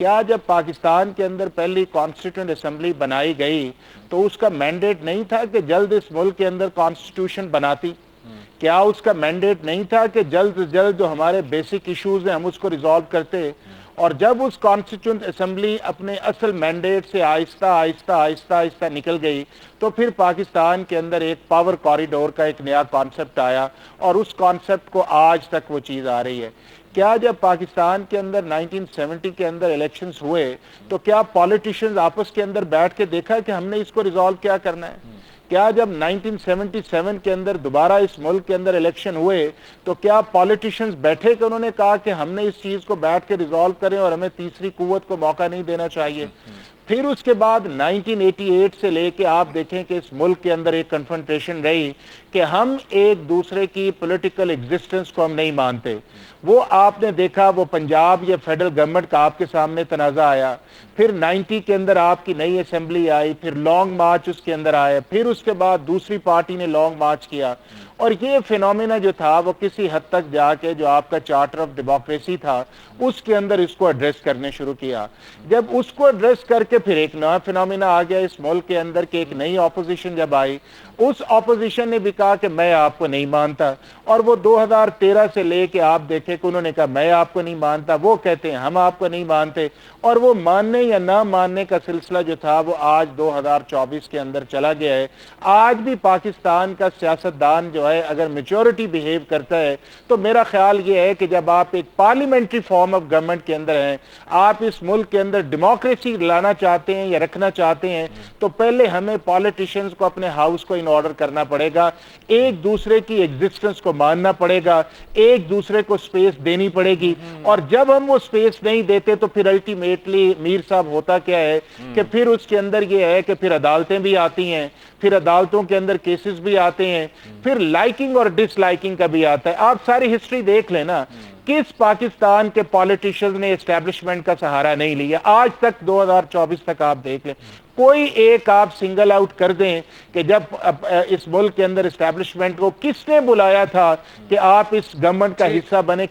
کیا جب پاکستان کے اندر پہلی کانسٹیٹیوئنٹ اسمبلی بنائی گئی تو اس کا مینڈیٹ نہیں تھا کہ جلد اس ملک کے اندر کانسٹیٹیوشن بناتی؟ کیا اس کا مینڈیٹ نہیں تھا کہ جلد سے جلد جو ہمارے بیسک ایشوز ہیں ہم اس کو ریزالو کرتے؟ اور جب اس کانسٹیٹیوئنٹ اسمبلی اپنے اصل مینڈیٹ سے آہستہ آہستہ آہستہ آہستہ نکل گئی تو پھر پاکستان کے اندر ایک پاور کوریڈور کا ایک نیا کانسیپٹ آیا اور اس کانسیپٹ کو آج تک وہ چیز آ رہی ہے۔ کیا جب پاکستان کے اندر 1970 کے اندر الیکشنز ہوئے تو کیا پالیٹیشنز آپس کے اندر بیٹھ کے دیکھا کہ ہم نے اس کو ریزالو کیا کرنا ہے؟ کیا جب 1977 کے اندر دوبارہ اس ملک کے اندر الیکشن ہوئے تو کیا پالیٹیشنز بیٹھے کہ انہوں نے کہا کہ ہم نے اس چیز کو بیٹھ کے ریزالو کریں اور ہمیں تیسری قوت کو موقع نہیں دینا چاہیے؟ پھر اس کے بعد 1988 سے لے کے آپ دیکھیں کہ اس ملک کے اندر ایک کنفرنٹیشن رہی کہ ہم ایک دوسرے کی پولیٹیکل ایگزسٹنس کو ہم نہیں مانتے۔ وہ آپ نے دیکھا وہ پنجاب یا فیڈرل گورنمنٹ کا آپ کے سامنے تنازع آیا، پھر 90 کے اندر آپ کی نئی اسمبلی آئی، پھر لانگ مارچ اس کے اندر آیا، پھر اس کے بعد دوسری پارٹی نے لانگ مارچ کیا، اور یہ فینومینا جو تھا وہ کسی حد تک جا کے جو آپ کا چارٹر آف ڈیموکریسی تھا اس کے اندر اس کو ایڈریس کرنے شروع کیا۔ جب اس کو ایڈریس کر کے پھر ایک نیا فینومینا آ گیا اس ملک کے اندر کہ ایک نئی اپوزیشن جب آئی، اس اپوزیشن نے بھی کہا کہ میں آپ کو نہیں مانتا، اور وہ 2013 سے لے کے آپ دیکھیں کہ انہوں نے کہا میں آپ کو نہیں مانتا، وہ کہتے ہیں ہم آپ کو نہیں مانتے، اور وہ ماننے یا نہ ماننے کا سلسلہ جو تھا وہ آج 2024 کے اندر چلا گیا ہے۔ آج بھی پاکستان کا سیاستدان جو ہے اگر میچورٹی بیہیو کرتا ہے تو میرا خیال یہ ہے کہ جب آپ ایک پارلیمنٹری فارم آف گورنمنٹ کے اندر ہیں، آپ اس ملک کے اندر ڈیموکریسی لانا چاہتے ہیں یا رکھنا چاہتے ہیں، تو پہلے ہمیں پالیٹیشنز کو اپنے ہاؤس کو ان آرڈر کرنا پڑے گا، ایک دوسرے کی ایگزسٹنس کو ماننا پڑے گا، ایک دوسرے کو سپیس دینی پڑے گی، اور جب ہم وہ سپیس نہیں دیتے تو پھر الٹیمیٹلی میر صاحب ہوتا کیا ہے کہ پھر اس کے اندر یہ ہے کہ پھر عدالتیں بھی آتی ہیں، پھر عدالتوں کے اندر کیسز بھی آتے ہیں، پھر لائکنگ اور ڈس لائکنگ کا بھی آتا ہے۔ آپ ساری ہسٹری دیکھ لیں نا، کس پاکستان کے پالیٹیشنز نے اسٹیبلشمنٹ کا سہارا نہیں لیا آج تک، 2024 تک آپ دیکھ لیں، کوئی ایک آپ سنگل آؤٹ کر دیں کہ جب اس ملک کے اندر اسٹیبلشمنٹ کو کس نے بلایا تھا کہ آپ اس گورنمنٹ کا حصہ بنے؟